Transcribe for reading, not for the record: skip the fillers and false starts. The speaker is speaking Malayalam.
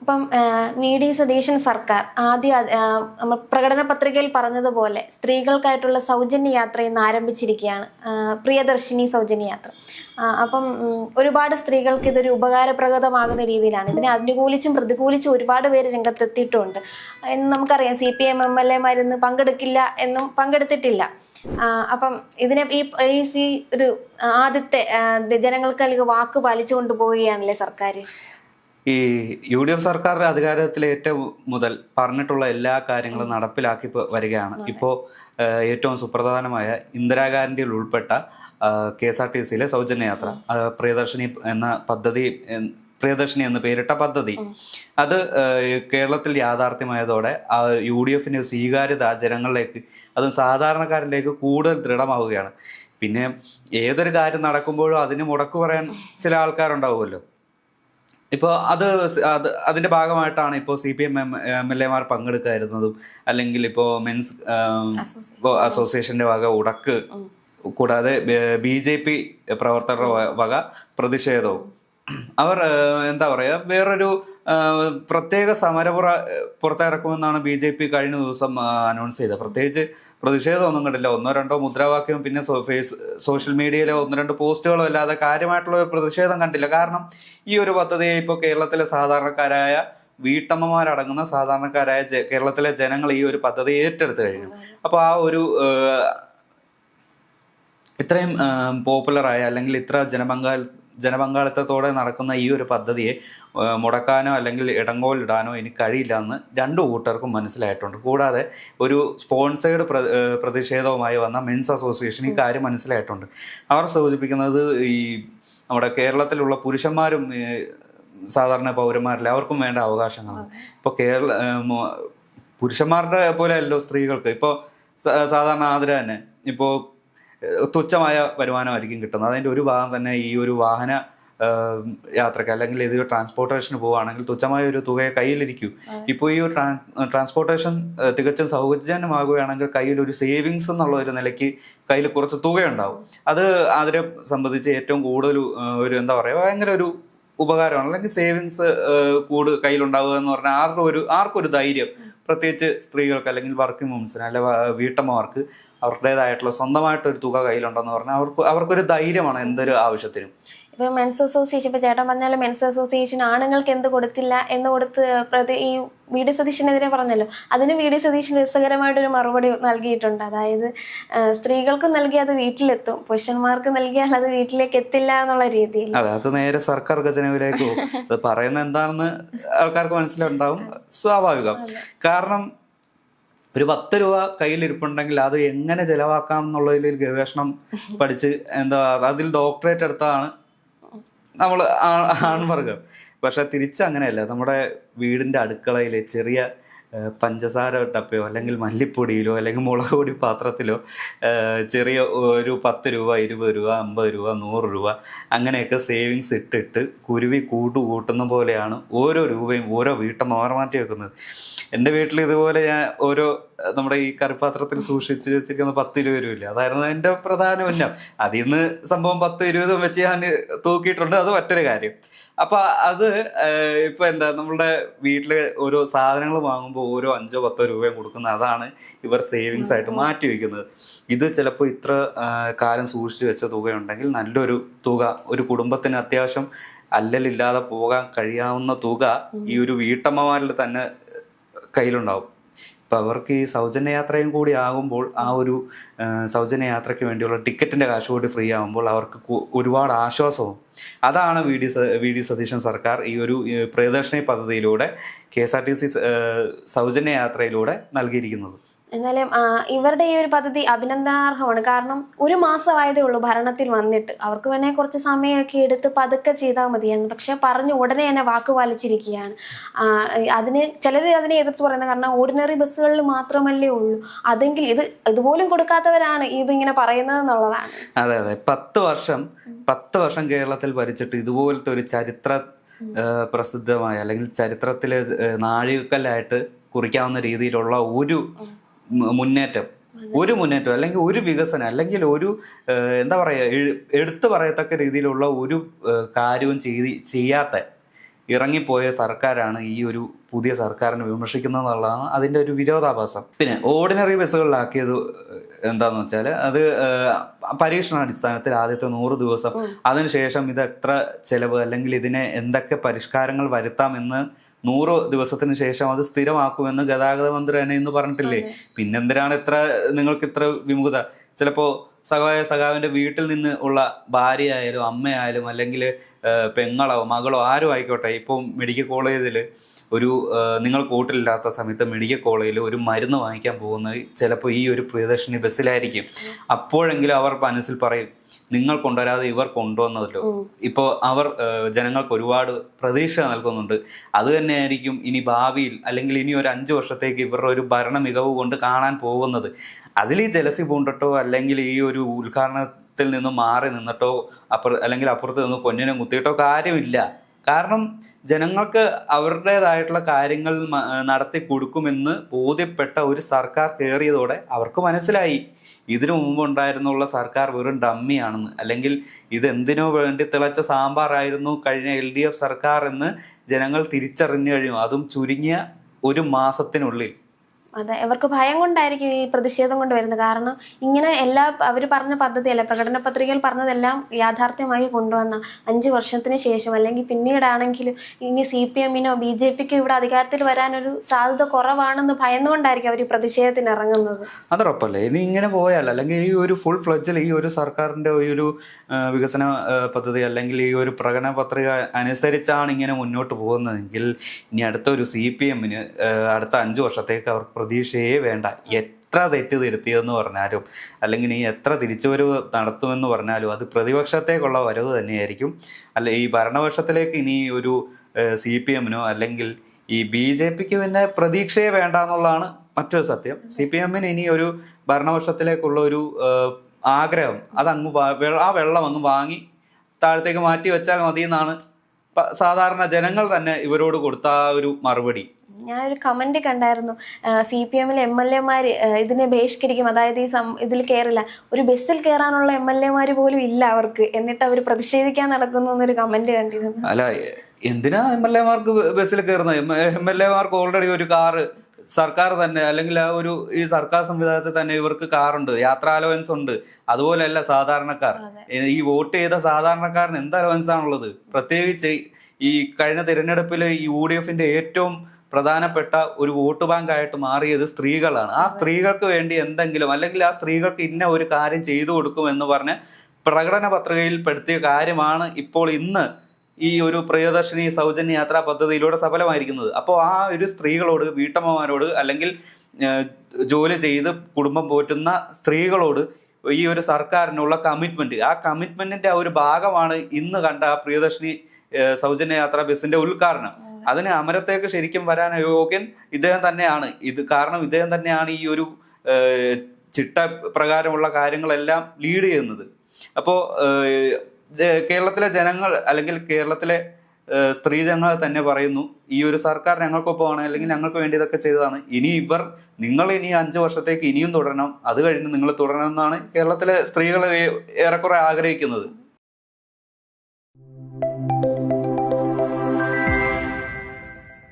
അപ്പം വി ഡി സതീശൻ സർക്കാർ ആദ്യം നമ്മൾ പ്രകടന പത്രികയിൽ പറഞ്ഞതുപോലെ സ്ത്രീകൾക്കായിട്ടുള്ള സൗജന്യ യാത്ര ഇന്ന് ആരംഭിച്ചിരിക്കുകയാണ്. പ്രിയദർശിനി സൗജന്യ യാത്ര. അപ്പം ഒരുപാട് സ്ത്രീകൾക്ക് ഇതൊരു ഉപകാരപ്രദമാകുന്ന രീതിയിലാണ്. ഇതിനെ അനുകൂലിച്ചും പ്രതികൂലിച്ചും ഒരുപാട് പേര് രംഗത്തെത്തിയിട്ടുണ്ട് എന്ന് നമുക്കറിയാം. CPM MLA ഇന്ന് പങ്കെടുക്കില്ല എന്നും പങ്കെടുത്തിട്ടില്ല. അപ്പം ഇതിനെ ഈ ഒരു ആദ്യത്തെ ജനങ്ങൾക്ക് അല്ലെങ്കിൽ വാക്ക് പാലിച്ചു കൊണ്ടുപോവുകയാണല്ലേ സർക്കാർ. ഈ UDF സർക്കാരിന്റെ അധികാരത്തിൽ ഏറ്റവും മുതൽ പറഞ്ഞിട്ടുള്ള എല്ലാ കാര്യങ്ങളും നടപ്പിലാക്കി വരികയാണ്. ഇപ്പോൾ ഏറ്റവും സുപ്രധാനമായ ഇന്ദിരാഗാന്ധിയിൽ ഉൾപ്പെട്ട KSRTCയിലെ സൗജന്യ യാത്ര, പ്രിയദർശിനി എന്ന് പേരിട്ട പദ്ധതി, അത് കേരളത്തിൽ യാഥാർത്ഥ്യമായതോടെ UDFന്റെ സ്വീകാര്യത ജനങ്ങളിലേക്ക്, അതും സാധാരണക്കാരിലേക്ക് കൂടുതൽ ദൃഢമാവുകയാണ്. പിന്നെ ഏതൊരു കാര്യം നടക്കുമ്പോഴും അതിന് മുടക്ക് പറയാൻ ചില ആൾക്കാരുണ്ടാവുമല്ലോ. ഇപ്പോൾ അതിന്റെ ഭാഗമായിട്ടാണ് ഇപ്പോൾ CPM MLA പങ്കെടുക്കാതിരുന്നതും, അല്ലെങ്കിൽ ഇപ്പോൾ മെൻസ് അസോസിയേഷന്റെ വക ഉടക്ക്, കൂടാതെ BJP പ്രവർത്തകരുടെ വക പ്രതിഷേധവും. അവർ എന്താ പറയുക, വേറൊരു പ്രത്യേക സമരപുറ പുറത്തിറക്കുമെന്നാണ് BJP കഴിഞ്ഞ ദിവസം അനൗൺസ് ചെയ്തത്. പ്രത്യേകിച്ച് പ്രതിഷേധമൊന്നും കണ്ടില്ല. ഒന്നോ രണ്ടോ മുദ്രാവാക്യവും പിന്നെ സോഷ്യൽ മീഡിയയിലെ ഒന്ന് രണ്ട് പോസ്റ്റുകളും അല്ലാതെ കാര്യമായിട്ടുള്ള ഒരു പ്രതിഷേധം കണ്ടില്ല. കാരണം ഈ ഒരു പദ്ധതിയെ ഇപ്പോൾ കേരളത്തിലെ സാധാരണക്കാരായ വീട്ടമ്മമാരടങ്ങുന്ന സാധാരണക്കാരായ കേരളത്തിലെ ജനങ്ങൾ ഈ ഒരു പദ്ധതി ഏറ്റെടുത്തു കഴിഞ്ഞു. അപ്പോൾ ആ ഒരു ഇത്രയും പോപ്പുലറായ അല്ലെങ്കിൽ ഇത്ര ജനപങ്കാളിത്തത്തോടെ നടക്കുന്ന ഈ ഒരു പദ്ധതിയെ മുടക്കാനോ അല്ലെങ്കിൽ ഇടങ്കോലിടാനോ ഇനി കഴിയില്ല എന്ന് രണ്ടു കൂട്ടർക്കും മനസ്സിലായിട്ടുണ്ട്. കൂടാതെ ഒരു സ്പോൺസേഡ് പ്രതിഷേധവുമായി വന്ന മെൻസ് അസോസിയേഷൻ ഈ കാര്യം മനസ്സിലായിട്ടുണ്ട്. അവർ സൂചിപ്പിക്കുന്നത് ഈ നമ്മുടെ കേരളത്തിലുള്ള പുരുഷന്മാരും സാധാരണ പൗരന്മാരില്ല, അവർക്കും വേണ്ട അവകാശങ്ങളാണ്. ഇപ്പോൾ പുരുഷന്മാരുടെ പോലെ അല്ലോ സ്ത്രീകൾക്ക്. ഇപ്പോൾ സാധാരണ ആതിര തന്നെ ഇപ്പോൾ തുച്ഛമായ വരുമാനമായിരിക്കും കിട്ടുന്നത്. അതിൻ്റെ ഒരു ഭാഗം തന്നെ ഈ ഒരു വാഹന യാത്രയ്ക്ക് അല്ലെങ്കിൽ ഇത് ട്രാൻസ്പോർട്ടേഷന് പോവുകയാണെങ്കിൽ തുച്ഛമായ ഒരു തുകയെ കയ്യിലിരിക്കും. ഇപ്പോൾ ഈ ഒരു ട്രാൻസ്പോർട്ടേഷൻ തികച്ചും സൗജന്യമാകുകയാണെങ്കിൽ കയ്യിൽ ഒരു സേവിങ്സ് എന്നുള്ള ഒരു നിലയ്ക്ക് കയ്യിൽ കുറച്ച് തുകയുണ്ടാവും. അത് അതിനെ സംബന്ധിച്ച് ഏറ്റവും കൂടുതൽ ഒരു എന്താ പറയുക, ഭയങ്കര ഒരു ഉപകാരമാണ്. അല്ലെങ്കിൽ സേവിങ്സ് കയ്യിലുണ്ടാവുക എന്ന് പറഞ്ഞാൽ ആർക്കും ഒരു ധൈര്യം, പ്രത്യേകിച്ച് സ്ത്രീകൾക്ക് അല്ലെങ്കിൽ വർക്കിംഗ് വുമൻസിന് അല്ലെ വീട്ടമ്മമാർക്ക് അവരുടേതായിട്ടുള്ള സ്വന്തമായിട്ടൊരു തുക കയ്യിലുണ്ടെന്ന് പറഞ്ഞാൽ അവർക്കൊരു ധൈര്യമാണ് എന്തൊരു ആവശ്യത്തിനും. ഇപ്പൊ മെൻസ് അസോസിയേഷൻ, ഇപ്പൊ ചേട്ടൻ പറഞ്ഞാലും മെൻസ് അസോസിയേഷൻ ആണുങ്ങൾക്ക് എന്ത് കൊടുത്തില്ല എന്ന് ഈ VD സതീശനെതിരെ പറഞ്ഞല്ലോ, അതിന് VD സതീശൻ രസകരമായിട്ടൊരു മറുപടി നൽകിയിട്ടുണ്ട്. അതായത് സ്ത്രീകൾക്ക് നൽകി അത് വീട്ടിലെത്തും, പുരുഷന്മാർക്ക് നൽകിയാൽ അത് വീട്ടിലേക്ക് എത്തില്ല എന്നുള്ള രീതിയിൽ. അതെ, അത് നേരെ സർക്കാർ ഖജനാവിലേക്ക് പോകും. അത് പറയുന്നത് എന്താണെന്ന് ആൾക്കാർക്ക് മനസ്സിലുണ്ടാവും, സ്വാഭാവികം. കാരണം ഒരു 10 രൂപ കയ്യിലിരിപ്പുണ്ടെങ്കിൽ അത് എങ്ങനെ ചെലവാക്കാം എന്നുള്ളതിൽ ഗവേഷണം പഠിച്ച് അതിൽ ഡോക്ടറേറ്റ് എടുത്തതാണ് നമ്മൾ ആൺവർഗം. പക്ഷെ തിരിച്ചങ്ങനെയല്ല. നമ്മുടെ വീടിന്റെ അടുക്കളയിലെ ചെറിയ പഞ്ചസാര ഡപ്പയോ അല്ലെങ്കിൽ മല്ലിപ്പൊടിയിലോ അല്ലെങ്കിൽ മുളക് പൊടി പാത്രത്തിലോ ചെറിയ ഒരു 10 രൂപ 20 രൂപ 50 രൂപ 100 രൂപ അങ്ങനെയൊക്കെ സേവിങ്സ് ഇട്ടിട്ട് കുരുവി കൂട്ടുന്ന പോലെയാണ് ഓരോ രൂപയും ഓരോ വീട്ടമ്മമാർ മാറ്റി വെക്കുന്നത്. എൻ്റെ വീട്ടിൽ ഇതുപോലെ ഞാൻ നമ്മുടെ ഈ കറിപ്പാത്രത്തിൽ സൂക്ഷിച്ച് വെച്ചിരിക്കുന്ന 10-20 രൂപയില്ല, അതായിരുന്നു എൻ്റെ പ്രധാന ഉന്നം. അതിൽ നിന്ന് സംഭവം 10-20 വെച്ച് ഞാൻ തൂക്കിയിട്ടുണ്ട്. അത് മറ്റൊരു കാര്യം. അപ്പൊ അത് ഇപ്പൊ നമ്മളുടെ വീട്ടില് ഓരോ സാധനങ്ങൾ വാങ്ങുമ്പോൾ ഓരോ 5-10 രൂപയും കൊടുക്കുന്നത്, അതാണ് ഇവർ സേവിങ്സ് ആയിട്ട് മാറ്റി വയ്ക്കുന്നത്. ഇത് ചിലപ്പോൾ ഇത്ര കാലം സൂക്ഷിച്ചു വെച്ച തുകയുണ്ടെങ്കിൽ നല്ലൊരു തുക, ഒരു കുടുംബത്തിന് അത്യാവശ്യം അല്ലലില്ലാതെ പോകാൻ കഴിയാവുന്ന തുക ഈ ഒരു വീട്ടമ്മമാരിൽ തന്നെ കയ്യിലുണ്ടാവും. ഇപ്പം അവർക്ക് ഈ സൗജന്യയാത്രയും കൂടി ആകുമ്പോൾ ആ ഒരു സൗജന്യയാത്രയ്ക്ക് വേണ്ടിയുള്ള ടിക്കറ്റിൻ്റെ കാശ് കൂടി ഫ്രീ ആകുമ്പോൾ അവർക്ക് ഒരുപാട് ആശ്വാസവും. അതാണ് വി ഡി സതീശൻ സർക്കാർ ഈ ഒരു പ്രിയദർശിനി പദ്ധതിയിലൂടെ KSRTC സൗജന്യയാത്രയിലൂടെ നൽകിയിരിക്കുന്നത്. എന്നാലും ഇവരുടെ ഈ ഒരു പദ്ധതി അഭിനന്ദനാർഹമാണ്. കാരണം 1 മാസമായതേ ഉള്ളൂ ഭരണത്തിൽ വന്നിട്ട്. അവർക്ക് വേണമെങ്കിൽ കുറച്ച് സമയമൊക്കെ എടുത്ത് പതുക്കെ ചെയ്താൽ മതിയായിരുന്നു. പക്ഷെ പറഞ്ഞ് ഉടനെ തന്നെ വാക്ക് പാലിച്ചിരിക്കുകയാണ്. ചിലർ അതിനെ എതിർത്ത് പറയുന്നത് കാരണം ഓർഡിനറി ബസ്സുകളിൽ മാത്രമല്ലേ ഉള്ളൂ, അതെങ്കിൽ ഇതുപോലും കൊടുക്കാത്തവരാണ് ഇതിങ്ങനെ പറയുന്നത് എന്നുള്ളതാണ്. അതെ അതെ, 10 വർഷം കേരളത്തിൽ ഭരിച്ചിട്ട് ഇതുപോലത്തെ ഒരു ചരിത്ര പ്രസിദ്ധമായ അല്ലെങ്കിൽ ചരിത്രത്തിലെ നാഴികക്കല്ലായിട്ട് കുറിക്കാവുന്ന രീതിയിലുള്ള ഒരു മുന്നേറ്റം അല്ലെങ്കിൽ ഒരു വികസനം അല്ലെങ്കിൽ ഒരു എന്താ പറയുക എടുത്തു പറയത്തക്ക രീതിയിലുള്ള ഒരു കാര്യവും ചെയ്യാത്ത ഇറങ്ങിപ്പോയ സർക്കാരാണ് ഈ ഒരു പുതിയ സർക്കാരിനെ വിമർശിക്കുന്നത് എന്നുള്ളതാണ് അതിൻ്റെ ഒരു വിരോധാഭാസം. പിന്നെ ഓർഡിനറി ബസ്സുകളിലാക്കിയത് എന്താന്ന് വെച്ചാൽ അത് പരീക്ഷണാടിസ്ഥാനത്തിൽ ആദ്യത്തെ 100 ദിവസം, അതിനുശേഷം ഇത് എത്ര ചെലവ് അല്ലെങ്കിൽ ഇതിനെ എന്തൊക്കെ പരിഷ്കാരങ്ങൾ വരുത്താമെന്ന് 100 ദിവസത്തിന് ശേഷം അത് സ്ഥിരമാക്കുമെന്ന് ഗതാഗത മന്ത്രി തന്നെ ഇന്ന് പറഞ്ഞിട്ടില്ലേ. പിന്നെന്തിനാണ് നിങ്ങൾക്ക് ഇത്ര വിമുഖത? ചിലപ്പോൾ സഖാവിന്റെ വീട്ടിൽ നിന്ന് ഉള്ള ഭാര്യയായാലും അമ്മയായാലും അല്ലെങ്കിൽ പെങ്ങളോ മകളോ ആരും ആയിക്കോട്ടെ, ഇപ്പോൾ മെഡിക്കൽ കോളേജിൽ നിങ്ങൾ കൂട്ടിലില്ലാത്ത സമയത്ത് മെഡിക്കൽ കോളേജിൽ ഒരു മരുന്ന് വാങ്ങിക്കാൻ പോകുന്നത് ചിലപ്പോൾ ഈ ഒരു പ്രിയദർശിനി ബസ്സിലായിരിക്കും. അപ്പോഴെങ്കിലും അവർ മനസ്സിൽ പറയും, നിങ്ങൾ കൊണ്ടുവരാതെ ഇവർ കൊണ്ടുവന്നതല്ലോ. ഇപ്പോൾ അവർ ജനങ്ങൾക്ക് ഒരുപാട് പ്രതീക്ഷ നൽകുന്നുണ്ട്. അത് തന്നെയായിരിക്കും ഇനി ഭാവിയിൽ അല്ലെങ്കിൽ ഇനി ഒരു 5 വർഷത്തേക്ക് ഇവരുടെ ഒരു ഭരണ മികവ് കൊണ്ട് കാണാൻ പോകുന്നത്. അതിൽ ഈ ജലസി പൂണ്ടിട്ടോ അല്ലെങ്കിൽ ഈ ഒരു ഉദ്ഘാടനത്തിൽ നിന്ന് മാറി നിന്നിട്ടോ അല്ലെങ്കിൽ അപ്പുറത്ത് നിന്ന് കൊഞ്ഞിനെ കുത്തിയിട്ടോ കാര്യമില്ല. കാരണം ജനങ്ങൾക്ക് അവരുടേതായിട്ടുള്ള കാര്യങ്ങൾ നടത്തി കൊടുക്കുമെന്ന് ബോധ്യപ്പെട്ട ഒരു സർക്കാർ കയറിയതോടെ അവർക്ക് മനസ്സിലായി ഇതിനു മുമ്പ് ഉണ്ടായിരുന്നുള്ള സർക്കാർ വെറും ഡമ്മിയാണെന്ന്, അല്ലെങ്കിൽ ഇതെന്തിനോ വേണ്ടി തിളച്ച സാമ്പാറായിരുന്നു കഴിഞ്ഞ LDF സർക്കാർ എന്ന് ജനങ്ങൾ തിരിച്ചറിഞ്ഞു കഴിഞ്ഞു. അതും ചുരുങ്ങിയ 1 മാസത്തിനുള്ളിൽ. അതെ, ഇവർക്ക് ഭയം കൊണ്ടായിരിക്കും ഈ പ്രതിഷേധം കൊണ്ട് വരുന്നത്. കാരണം ഇങ്ങനെ അവർ പറഞ്ഞ പദ്ധതിയല്ല, പ്രകടന പത്രികയിൽ പറഞ്ഞതെല്ലാം യാഥാർത്ഥ്യമായി കൊണ്ടുവന്ന 5 വർഷത്തിന് ശേഷം അല്ലെങ്കിൽ പിന്നീടാണെങ്കിലും ഇനി CPM-നോ BJP-ക്കോ ഇവിടെ അധികാരത്തിൽ വരാനൊരു സാധ്യത കുറവാണെന്ന് ഭയന്നുകൊണ്ടായിരിക്കും അവർ ഈ പ്രതിഷേധത്തിന് ഇറങ്ങുന്നത്. അതുറപ്പല്ലേ. ഇനി ഇങ്ങനെ പോയാൽ അല്ലെങ്കിൽ ഈ ഒരു ഫുൾ ഫ്ലഡ്ജിൽ ഈ ഒരു സർക്കാരിന്റെ ഈ ഒരു വികസന പദ്ധതി അല്ലെങ്കിൽ ഈ ഒരു പ്രകടന പത്രിക അനുസരിച്ചാണ് ഇങ്ങനെ മുന്നോട്ട് പോകുന്നതെങ്കിൽ ഇനി അടുത്ത ഒരു CPM-ന് അടുത്ത 5 വർഷത്തേക്ക് അവർ പ്രതീക്ഷയെ വേണ്ട. എത്ര തെറ്റ് തിരുത്തിയെന്ന് പറഞ്ഞാലും അല്ലെങ്കിൽ ഈ എത്ര തിരിച്ചുവരവ് നടത്തുമെന്ന് പറഞ്ഞാലും അത് പ്രതിപക്ഷത്തേക്കുള്ള വരവ് തന്നെയായിരിക്കും. അല്ല, ഈ ഭരണപക്ഷത്തിലേക്ക് ഇനി ഒരു CPM-നോ അല്ലെങ്കിൽ ഈ BJP-ക്ക് പിന്നെ പ്രതീക്ഷയെ വേണ്ട എന്നുള്ളതാണ് മറ്റൊരു സത്യം. CPM-ന് ഇനി ഒരു ഭരണപക്ഷത്തിലേക്കുള്ള ഒരു ആഗ്രഹം ആ വെള്ളം അങ്ങ് വാങ്ങി താഴത്തേക്ക് മാറ്റി വെച്ചാൽ മതി എന്നാണ് സാധാരണ ജനങ്ങൾ തന്നെ ഇവരോട് കൊടുത്ത ആ ഒരു മറുപടി. ഞാനൊരു കമന്റ് കണ്ടായിരുന്നു, CPM-ലെ MLA-മാര് ഇതിനെ ബഹിഷ്കരിക്കും, അതായത് ഇതിൽ കയറില്ല, ഒരു ബസ്സിൽ കയറാനുള്ള MLA-മാര് പോലും ഇല്ല അവർക്ക്, എന്നിട്ട് അവർ പ്രതിഷേധിക്കാൻ നടക്കുന്നു എന്നൊരു കമന്റ് കണ്ടിരുന്നു. അല്ല, എന്തിനാ MLA-മാർക്ക് ബസ്സിൽ കയറുന്നത്? MLA-മാർക്ക് ഓൾറെഡി ഒരു കാറ് സർക്കാർ തന്നെ അല്ലെങ്കിൽ ഈ സർക്കാർ സംവിധാനത്തിൽ തന്നെ ഇവർക്ക് കാറുണ്ട്, യാത്രാ അലവൻസ് ഉണ്ട്. അതുപോലെയല്ല സാധാരണക്കാർ. ഈ വോട്ട് ചെയ്ത സാധാരണക്കാരന് എന്ത് അലവൻസ് ആണുള്ളത്? പ്രത്യേകിച്ച് ഈ കഴിഞ്ഞ തിരഞ്ഞെടുപ്പിൽ ഈ UDF-ന്റെ ഏറ്റവും പ്രധാനപ്പെട്ട ഒരു വോട്ട് ബാങ്ക് ആയിട്ട് മാറിയത് സ്ത്രീകളാണ്. ആ സ്ത്രീകൾക്ക് വേണ്ടി എന്തെങ്കിലും അല്ലെങ്കിൽ ആ സ്ത്രീകൾക്ക് ഇന്ന ഒരു കാര്യം ചെയ്തു കൊടുക്കുമെന്ന് പറഞ്ഞ് പ്രകടന പത്രികയിൽ പെടുത്തിയ കാര്യമാണ് ഇപ്പോൾ ഇന്ന് ഈ ഒരു പ്രിയദർശിനി സൗജന്യ യാത്രാ പദ്ധതിയിലൂടെ സഫലമായിരിക്കുന്നത്. അപ്പോൾ ആ ഒരു സ്ത്രീകളോട്, വീട്ടമ്മമാരോട് അല്ലെങ്കിൽ ജോലി ചെയ്ത് കുടുംബം പോറ്റുന്ന സ്ത്രീകളോട് ഈ ഒരു സർക്കാരിനുള്ള കമ്മിറ്റ്മെന്റ്, ആ കമ്മിറ്റ്മെന്റിന്റെ ആ ഒരു ഭാഗമാണ് ഇന്ന് കണ്ട ആ പ്രിയദർശിനി സൗജന്യ യാത്രാ ബസ്സിന്റെ ഉദ്ഘാടനം. അതിന് അമരത്തേക്ക് ശരിക്കും വരാൻ യോഗ്യൻ ഇദ്ദേഹം തന്നെയാണ്. കാരണം ഇദ്ദേഹം തന്നെയാണ് ഈ ഒരു ചിട്ട പ്രകാരമുള്ള കാര്യങ്ങളെല്ലാം ലീഡ് ചെയ്യുന്നത്. അപ്പോൾ കേരളത്തിലെ ജനങ്ങൾ അല്ലെങ്കിൽ കേരളത്തിലെ സ്ത്രീജനങ്ങൾ തന്നെ പറയുന്നു, ഈ ഒരു സർക്കാർ ഞങ്ങൾക്കൊപ്പമാണ് അല്ലെങ്കിൽ ഞങ്ങൾക്ക് വേണ്ടി ഇതൊക്കെ ചെയ്തതാണ്. നിങ്ങൾ ഇനി 5 വർഷത്തേക്ക് ഇനിയും തുടരണം, അത് കഴിഞ്ഞ് നിങ്ങൾ തുടരണം എന്നാണ് കേരളത്തിലെ സ്ത്രീകൾ ഏറെക്കുറെ ആഗ്രഹിക്കുന്നത്.